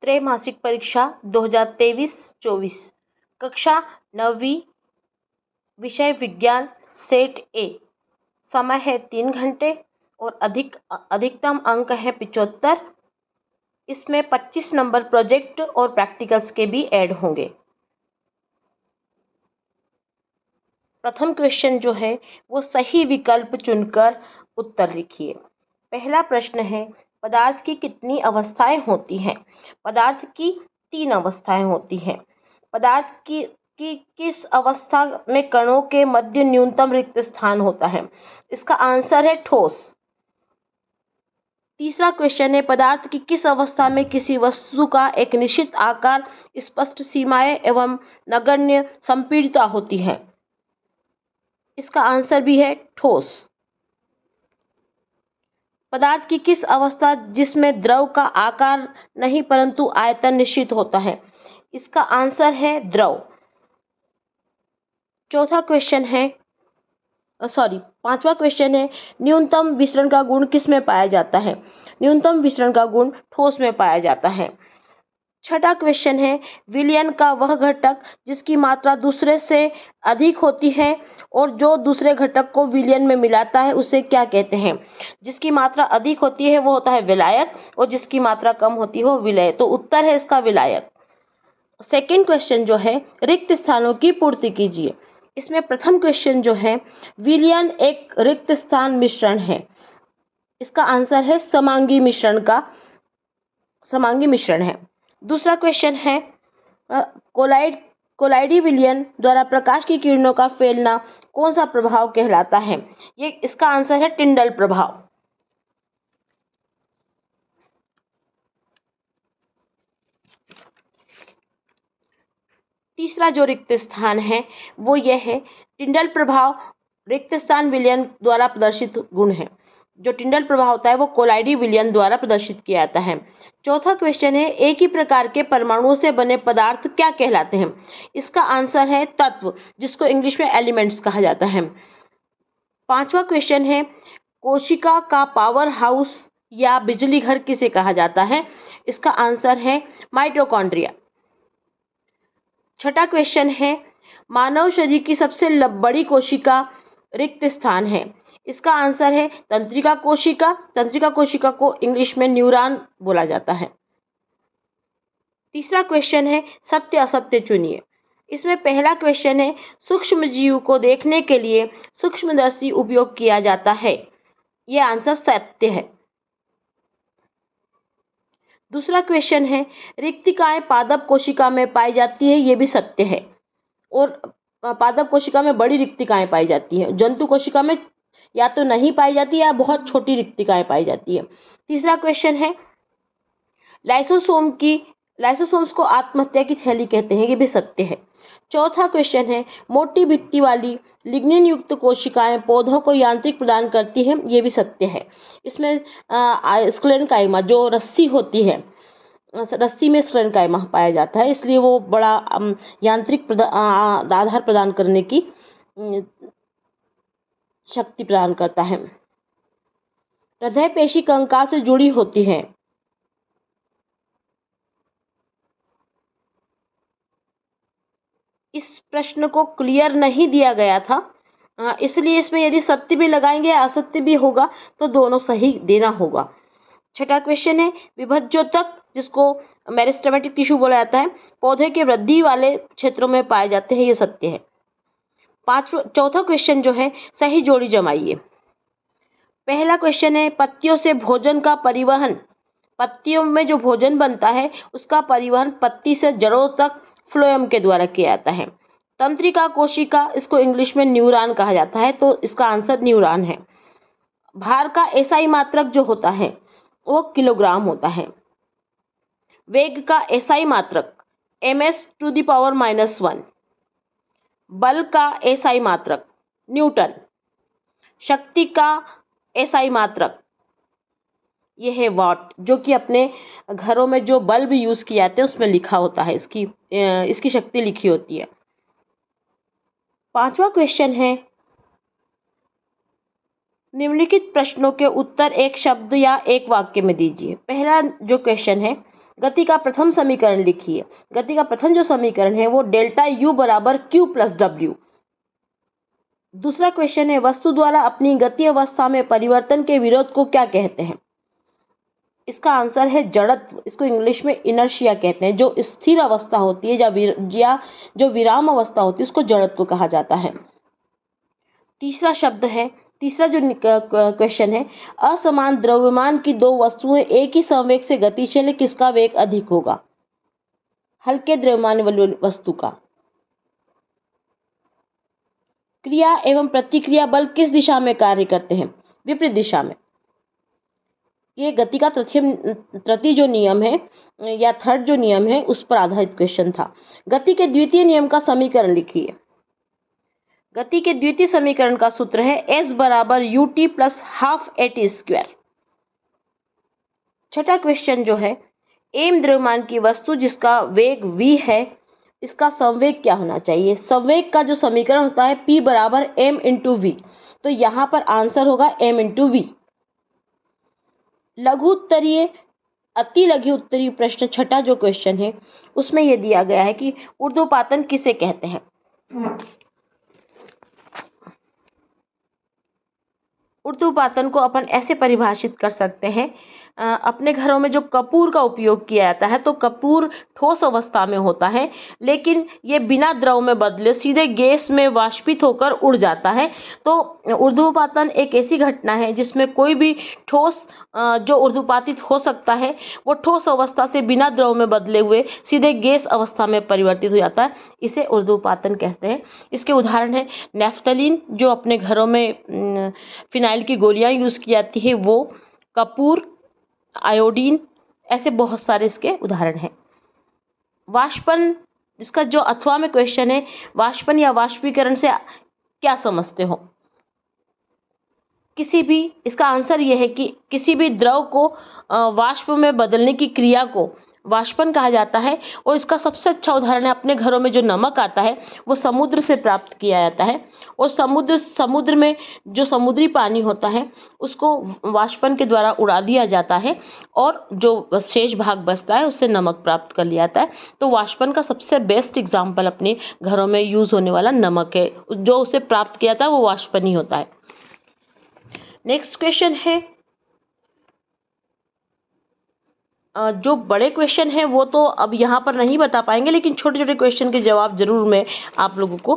त्रैमासिक परीक्षा 2023-24 कक्षा 9वीं विषय विज्ञान सेट ए। समय है 3 घंटे और अधिकतम अंक है 75। इसमें 25 नंबर प्रोजेक्ट और प्रैक्टिकल्स के भी ऐड होंगे। प्रथम क्वेश्चन जो है वो सही विकल्प चुनकर उत्तर लिखिए। पहला प्रश्न है, पदार्थ की कितनी अवस्थाएं होती हैं? पदार्थ की 3 अवस्थाएं होती हैं। पदार्थ की किस अवस्था में कणों के मध्य न्यूनतम रिक्त स्थान होता है? इसका आंसर है ठोस। तीसरा क्वेश्चन है, पदार्थ की किस अवस्था में किसी वस्तु का एक निश्चित आकार, स्पष्ट सीमाएं एवं नगण्य संपीड़ितता होती है? इसका आंसर भी है ठोस। पदार्थ की किस अवस्था जिसमें द्रव का आकार नहीं परंतु आयतन निश्चित होता है? इसका आंसर है द्रव। पांचवा क्वेश्चन है, न्यूनतम विसरण का गुण किस में पाया जाता है? न्यूनतम विसरण का गुण ठोस में पाया जाता है। छठा क्वेश्चन है, विलयन का वह घटक जिसकी मात्रा दूसरे से अधिक होती है और जो दूसरे घटक को विलयन में मिलाता है उसे क्या कहते हैं? जिसकी मात्रा अधिक होती है वो होता है विलायक और जिसकी मात्रा कम होती है वो विलय। तो उत्तर है इसका विलायक। सेकंड क्वेश्चन जो है, रिक्त स्थानों की पूर्ति कीजिए। इसमें प्रथम क्वेश्चन जो है, विलयन एक रिक्त स्थान मिश्रण है। इसका आंसर है समांगी मिश्रण है। दूसरा क्वेश्चन है, कोलाइडी विलयन द्वारा प्रकाश की किरणों का फैलना कौन सा प्रभाव कहलाता है? इसका आंसर है टिंडल प्रभाव। तीसरा जो रिक्त स्थान है वो यह है, टिंडल प्रभाव रिक्त स्थान विलयन द्वारा प्रदर्शित गुण है। जो टिंडल प्रभाव होता है वो कोलाइडी विलयन द्वारा प्रदर्शित किया जाता है। चौथा क्वेश्चन है, एक ही प्रकार के परमाणुओं से बने पदार्थ क्या कहलाते हैं? इसका आंसर है तत्व, जिसको इंग्लिश में एलिमेंट्स कहा जाता है। पांचवा क्वेश्चन है, कोशिका का पावर हाउस या बिजली घर किसे कहा जाता है? इसका आंसर है माइटोकॉन्ड्रिया। छठा क्वेश्चन है, मानव शरीर की सबसे बड़ी कोशिका रिक्त स्थान है। इसका आंसर है तंत्रिका कोशिका। तंत्रिका कोशिका को इंग्लिश में न्यूरॉन बोला जाता है। तीसरा क्वेश्चन है, सत्य असत्य चुनिए। इसमें पहला क्वेश्चन है, सूक्ष्म जीव को देखने के लिए सूक्ष्मदर्शी उपयोग किया जाता है। यह आंसर सत्य है। दूसरा क्वेश्चन है, रिक्तिकाएं पादप कोशिका में पाई जाती है। ये भी सत्य है। और पादप कोशिका में बड़ी रिक्तिकाएं पाई जाती हैं। जंतु कोशिका में या तो नहीं पाई जाती या बहुत छोटी रिक्तिकाएं पाई जाती है। तीसरा क्वेश्चन है, लाइसोसोम्स को आत्महत्या की थैली कहते हैं। ये भी सत्य है। चौथा क्वेश्चन है, मोटी भित्ति वाली लिग्निन युक्त कोशिकाएं पौधों को यांत्रिक प्रदान करती हैं। ये भी सत्य है। इसमें स्क्लेरेन्काइमा जो रस्सी होती है, रस्सी में स्क्लेरेन्काइमा पाया जाता है, इसलिए वो बड़ा यांत्रिक आधार प्रदान करने की शक्ति प्रदान करता है। हृदय पेशी कंकाल से जुड़ी होती है। इस प्रश्न को क्लियर नहीं दिया गया था, इसलिए इसमें यदि सत्य भी लगाएंगे असत्य भी होगा तो दोनों सही देना होगा। छठा क्वेश्चन है, विभज्योतक जिसको मेरिस्टेमेटिक टिश्यू बोला जाता है पौधे के वृद्धि वाले क्षेत्रों में पाए जाते हैं। ये सत्य है। चौथा क्वेश्चन जो है, सही जोड़ी जमाइए। पहला क्वेश्चन है, पत्तियों से भोजन का परिवहन, पत्तियों में जो भोजन बनता है उसका परिवहन पत्ती से जड़ों तक फ्लोएम के द्वारा किया जाता है। तंत्रिका कोशिका, इसको इंग्लिश में न्यूरॉन कहा जाता है, तो इसका आंसर न्यूरॉन है। भार का एसआई मात्रक जो होता है वो किलोग्राम होता है। वेग का एसआई मात्रक ms⁻⁻1। बल का एसआई मात्रक न्यूटन। शक्ति का एसआई मात्रक यह है वाट, जो कि अपने घरों में जो बल्ब यूज किए जाते हैं उसमें लिखा होता है, इसकी शक्ति लिखी होती है। पांचवा क्वेश्चन है, निम्नलिखित प्रश्नों के उत्तर एक शब्द या एक वाक्य में दीजिए। पहला जो क्वेश्चन है, गति का प्रथम समीकरण लिखिए। गति का प्रथम जो समीकरण है वो डेल्टा यू बराबर क्यू प्लस डब्ल्यू। दूसरा क्वेश्चन है, वस्तु द्वारा अपनी गति अवस्था में परिवर्तन के विरोध को क्या कहते हैं? इसका आंसर है जड़त्व। इसको इंग्लिश में इनर्शिया कहते हैं। जो स्थिर अवस्था होती है या जो विराम अवस्था होती है उसको जड़त्व कहा जाता है। तीसरा जो क्वेश्चन है, असमान द्रव्यमान की दो वस्तुएं एक ही संवेग से गतिशील है, किसका वेग अधिक होगा? हल्के द्रव्यमान वाली वस्तु का। क्रिया एवं प्रतिक्रिया बल किस दिशा में कार्य करते हैं? विपरीत दिशा में। ये गति का तृतीय जो नियम है या थर्ड जो नियम है उस पर आधारित क्वेश्चन था। गति के द्वितीय नियम का समीकरण लिखिए। गति के द्वितीय समीकरण का सूत्र है s बराबर ut plus half at square. छठा क्वेश्चन जो है, m द्रव्यमान की वस्तु जिसका वेग v है, इसका संवेग क्या होना चाहिए? संवेग का जो समीकरण होता है p बराबर m इंटू वी, तो यहाँ पर आंसर होगा m इंटू वी। लघु उत्तरीय अति लघु उत्तरीय प्रश्न छठा जो क्वेश्चन है उसमें यह दिया गया है कि ऊर्ध्वपातन किसे कहते हैं? ऊर्ध्वपातन को अपन ऐसे परिभाषित कर सकते हैं, अपने घरों में जो कपूर का उपयोग किया जाता है तो कपूर ठोस अवस्था में होता है, लेकिन ये बिना द्रव में बदले सीधे गैस में वाष्पित होकर उड़ जाता है। तो ऊर्ध्वपातन एक ऐसी घटना है जिसमें कोई भी ठोस जो ऊर्ध्वपातित हो सकता है वो ठोस अवस्था से बिना द्रव में बदले हुए सीधे गैस अवस्था में परिवर्तित हो जाता है, इसे ऊर्ध्वपातन कहते हैं। इसके उदाहरण है नेफ्थलीन, जो अपने घरों में फिनाइल की गोलियां यूज़ की जाती है वो, कपूर, आयोडीन, ऐसे बहुत सारे इसके उदाहरण हैं। वाष्पन, इसका जो अथवा में क्वेश्चन है, वाष्पन या वाष्पीकरण से क्या समझते हो? इसका आंसर यह है कि किसी भी द्रव को वाष्प में बदलने की क्रिया को वाष्पन कहा जाता है। और इसका सबसे अच्छा उदाहरण है, अपने घरों में जो नमक आता है वो समुद्र से प्राप्त किया जाता है, और समुद्र में जो समुद्री पानी होता है उसको वाष्पन के द्वारा उड़ा दिया जाता है और जो शेष भाग बचता है उससे नमक प्राप्त कर लिया जाता है। तो वाष्पन का सबसे बेस्ट एग्जाम्पल अपने घरों में यूज़ होने वाला नमक है, जो उसे प्राप्त किया जाता है वो वाष्पन ही होता है। नेक्स्ट क्वेश्चन है, जो बड़े क्वेश्चन है वो तो अब यहाँ पर नहीं बता पाएंगे, लेकिन छोटे छोटे क्वेश्चन के जवाब जरूर मैं आप लोगों को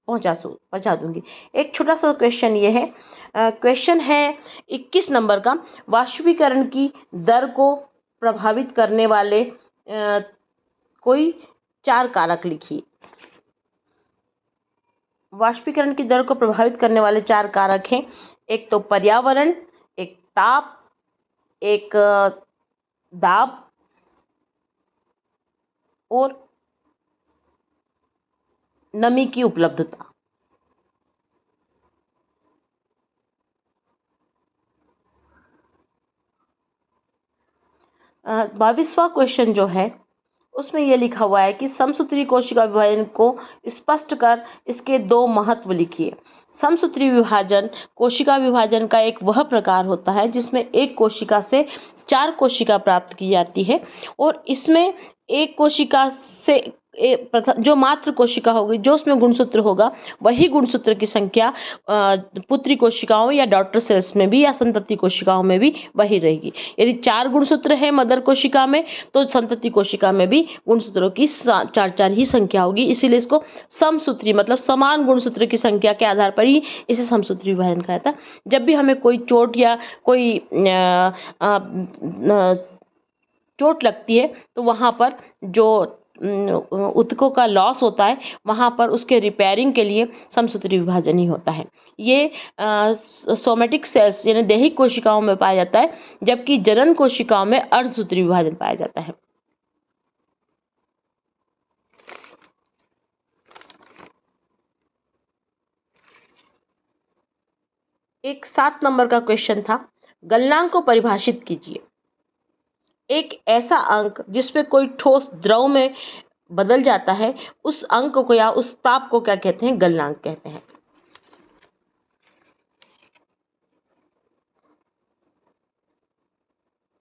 पहुँचा दूंगी। एक छोटा सा क्वेश्चन ये है, क्वेश्चन है 21 नंबर का, वाष्पीकरण की दर को प्रभावित करने वाले कोई 4 कारक लिखिए। वाष्पीकरण की दर को प्रभावित करने वाले 4 कारक हैं, एक तो पर्यावरण, एक ताप, एक दाब और नमी की उपलब्धता। बाईसवां क्वेश्चन जो है उसमें यह लिखा हुआ है कि समसूत्री कोशिका विभाजन को स्पष्ट कर इसके 2 महत्व लिखिए। समसूत्री विभाजन कोशिका विभाजन का एक वह प्रकार होता है जिसमें एक कोशिका से 4 कोशिका प्राप्त की जाती है, और इसमें एक कोशिका से जो मात्र कोशिका होगी, जो उसमें गुणसूत्र होगा, वही गुणसूत्र की संख्या पुत्री कोशिकाओं या डॉटर सेल्स में भी या संतति कोशिकाओं में भी वही रहेगी। यदि 4 गुणसूत्र है मदर कोशिका में तो संतति कोशिका में भी गुणसूत्रों की 4 ही संख्या होगी। इसीलिए इसको समसूत्री मतलब समान गुणसूत्र की संख्या के आधार पर ही इसे समसूत्री विभाजन कहा जाता है। जब भी हमें कोई चोट या कोई चोट लगती है तो वहाँ पर जो ऊतकों का लॉस होता है वहाँ पर उसके रिपेयरिंग के लिए समसूत्री विभाजन ही होता है। ये सोमेटिक सेल्स यानी दैहिक कोशिकाओं में पाया जाता है, जबकि जनन कोशिकाओं में अर्धसूत्री विभाजन पाया जाता है। एक 7 नंबर का क्वेश्चन था, गलनांक को परिभाषित कीजिए। एक ऐसा अंक जिसमें कोई ठोस द्रव में बदल जाता है, उस अंक को या उस ताप को क्या कहते हैं? गलनांक कहते हैं।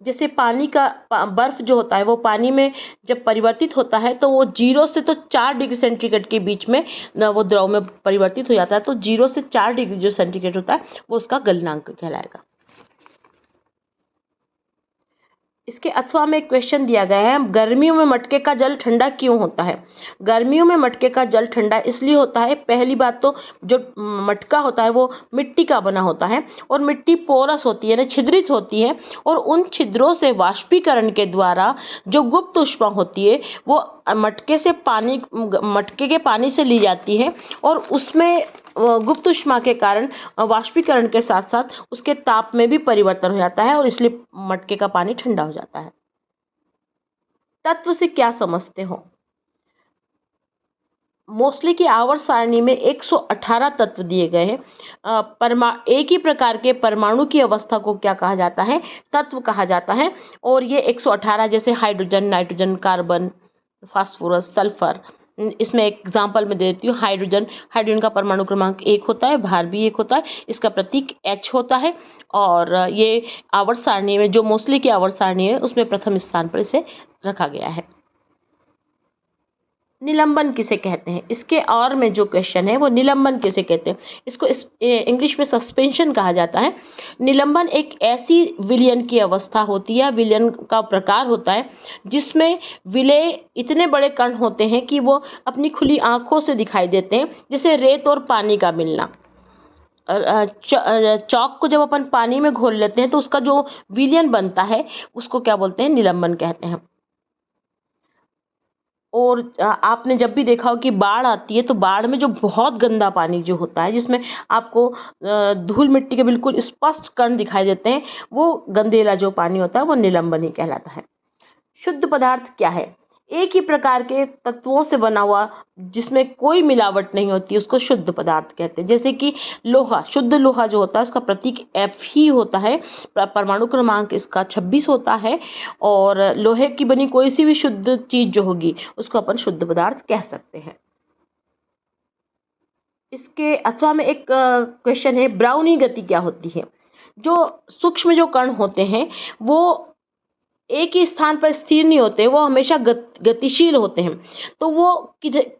जैसे पानी का बर्फ़ जो होता है वो पानी में जब परिवर्तित होता है तो वो 0 से तो 4 डिग्री सेंटीग्रेड के बीच में वो द्रव में परिवर्तित हो जाता है। तो 0 से 4 डिग्री जो सेंटीग्रेड होता है वो उसका गलनांक कहलाएगा। इसके अथवा में एक क्वेश्चन दिया गया है, गर्मियों में मटके का जल ठंडा क्यों होता है? गर्मियों में मटके का जल ठंडा इसलिए होता है, पहली बात तो जो मटका होता है वो मिट्टी का बना होता है और मिट्टी पोरस होती है ना, छिद्रित होती है, और उन छिद्रों से वाष्पीकरण के द्वारा जो गुप्त ऊष्मा होती है वो मटके के पानी से ली जाती है और उसमें गुप्त ऊष्मा के कारण वाष्पीकरण के साथ साथ उसके ताप में भी परिवर्तन हो जाता है और इसलिए मटके का पानी ठंडा हो जाता है। तत्व से क्या समझते हो? मोस्टली की आवर्त सारणी में 118 तत्व दिए गए हैं। एक ही प्रकार के परमाणु की अवस्था को क्या कहा जाता है? तत्व कहा जाता है। और ये 118 जैसे hydrogen, nitrogen, carbon, phosphorus, sulphur. इसमें एग्जाम्पल में दे देती हूँ। हाइड्रोजन का परमाणु क्रमांक 1 होता है, भार भी 1 होता है, इसका प्रतीक H होता है और ये आवर्त सारणी में जो मोस्टली की आवर्त सारणी है उसमें प्रथम स्थान पर इसे रखा गया है। निलंबन किसे कहते हैं? इसके और में जो क्वेश्चन है वो निलंबन किसे कहते हैं? इसको इंग्लिश में सस्पेंशन कहा जाता है। निलंबन एक ऐसी विलयन की अवस्था होती है, विलयन का प्रकार होता है जिसमें विलेय इतने बड़े कण होते हैं कि वो अपनी खुली आंखों से दिखाई देते हैं, जैसे रेत और पानी का मिलना। चौक को जब अपन पानी में घोल लेते हैं तो उसका जो विलयन बनता है उसको क्या बोलते हैं? निलंबन कहते हैं। और आपने जब भी देखा हो कि बाढ़ आती है तो बाढ़ में जो बहुत गंदा पानी जो होता है जिसमें आपको धूल मिट्टी के बिल्कुल स्पष्ट कण दिखाई देते हैं, वो गंदेला जो पानी होता है वो निलंबन ही कहलाता है। शुद्ध पदार्थ क्या है? एक ही प्रकार के तत्वों से बना हुआ जिसमें कोई मिलावट नहीं होती उसको शुद्ध पदार्थ कहते हैं। जैसे कि लोहा, शुद्ध लोहा जो होता है उसका प्रतीक F ही होता है, परमाणु क्रमांक इसका 26 होता है और लोहे की बनी कोई सी भी शुद्ध चीज जो होगी उसको अपन शुद्ध पदार्थ कह सकते हैं। इसके अथवा में एक क्वेश्चन है, ब्राउनी गति क्या होती है? जो सूक्ष्म जो कण होते हैं वो एक ही स्थान पर स्थिर नहीं होते, वो हमेशा गतिशील होते हैं। तो वो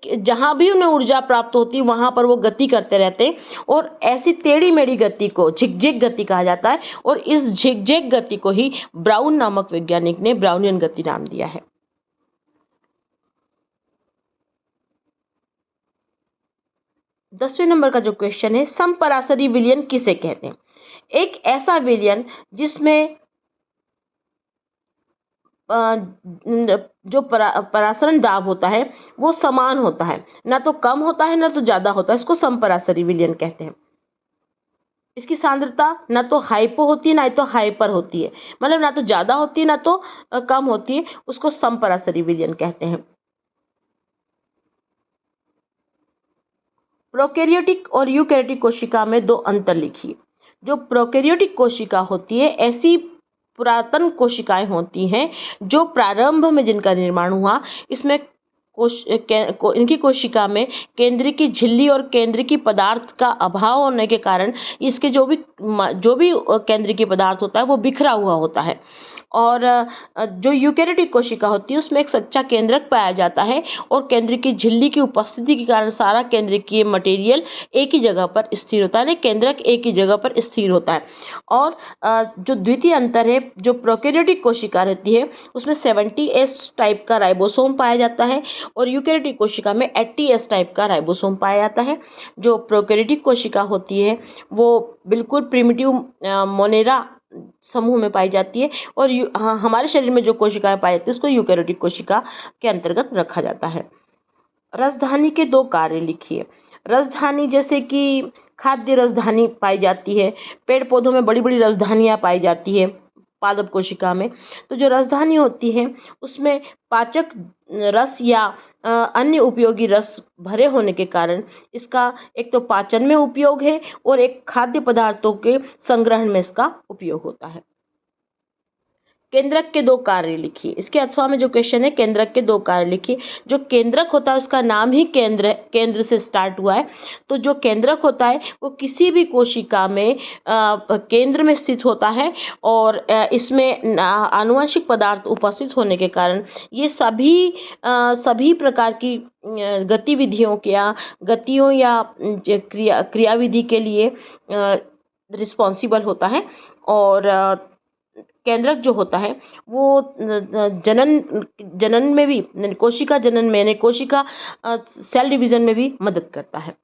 जहाँ भी उन्हें ऊर्जा प्राप्त होती है वहाँ पर वो गति करते रहते हैं और ऐसी टेढ़ी मेढ़ी गति को झिकझिक गति कहा जाता है और इस झिकझिक गति को ही ब्राउन नामक वैज्ञानिक ने ब्राउनियन गति नाम दिया है। 10वें नंबर का जो क्वेश्चन है, समपरासरी विलयन किसे कहते हैं? एक ऐसा विलयन जिसमें जो परासरण दाब होता है वो समान होता है, ना तो कम होता है ना तो ज़्यादा होता है, इसको समपरासरी विलयन कहते हैं। इसकी सांद्रता ना तो हाइपो होती है ना तो हाइपर होती है, मतलब ना तो ज़्यादा होती है ना तो कम होती है, उसको समपरासरी विलयन कहते हैं। प्रोकैरियोटिक और यूकैरियोटिक कोशिका में दो अंतर लिखिए। जो प्रोकैरियोटिक कोशिका होती है ऐसी पुरातन कोशिकाएं होती हैं जो प्रारंभ में जिनका निर्माण हुआ, इसमें इनकी कोशिका में केंद्र की झिल्ली और केंद्र की पदार्थ का अभाव होने के कारण इसके जो भी केंद्र की पदार्थ होता है वो बिखरा हुआ होता है। और जो यूकैरियोटिक कोशिका होती है उसमें एक सच्चा केंद्रक पाया जाता है और केंद्र की झिल्ली की उपस्थिति के कारण सारा केंद्रकीय मटेरियल एक ही जगह पर स्थिर होता है, केंद्रक एक ही जगह पर स्थिर होता है। और जो द्वितीय अंतर है, जो प्रोकैरियोटिक कोशिका रहती है उसमें 70S टाइप का राइबोसोम पाया जाता है और यूकैरियोटिक कोशिका में 80S टाइप का राइबोसोम पाया जाता है। जो प्रोकैरियोटिक कोशिका होती है वो बिल्कुल प्रिमिटिव मोनेरा समूह में पाई जाती है और हमारे शरीर में जो कोशिकाएं पाई जाती है उसको यूकैरियोटिक कोशिका के अंतर्गत रखा जाता है। रसधानी के दो कार्य लिखिए। रसधानी जैसे कि खाद्य रसधानी पाई जाती है, पेड़ पौधों में बड़ी बड़ी रसधानियाँ पाई जाती है पादप कोशिका में। तो जो रसधानी होती है उसमें पाचक रस या अन्य उपयोगी रस भरे होने के कारण इसका एक तो पाचन में उपयोग है और एक खाद्य पदार्थों के संग्रहण में इसका उपयोग होता है। केंद्रक के दो कार्य लिखिए। इसके अथवा में जो क्वेश्चन है, केंद्रक के दो कार्य लिखिए। जो केंद्रक होता है उसका नाम ही केंद्र से स्टार्ट हुआ है। तो जो केंद्रक होता है वो किसी भी कोशिका में केंद्र में स्थित होता है और इसमें आनुवंशिक पदार्थ उपस्थित होने के कारण ये सभी प्रकार की गतिविधियों या गतियों या क्रियाविधि के लिए रिस्पॉन्सिबल होता है। और केंद्रक जो होता है वो जनन में भी, कोशिका जनन में यानी कोशिका सेल डिवीजन में भी मदद करता है।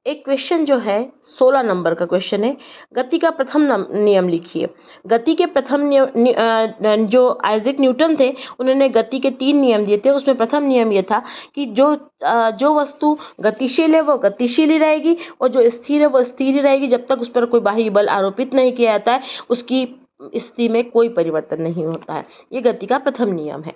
एक क्वेश्चन जो है 16 नंबर का क्वेश्चन है, गति का प्रथम नियम लिखिए। गति के प्रथम नियम जो आइजैक न्यूटन थे उन्होंने गति के 3 नियम दिए थे। उसमें प्रथम नियम ये था कि जो वस्तु गतिशील है वो गतिशील ही रहेगी और जो स्थिर है वो स्थिर ही रहेगी जब तक उस पर कोई बाह्य बल आरोपित नहीं किया जाता है, उसकी स्थिति में कोई परिवर्तन नहीं होता है। ये गति का प्रथम नियम है।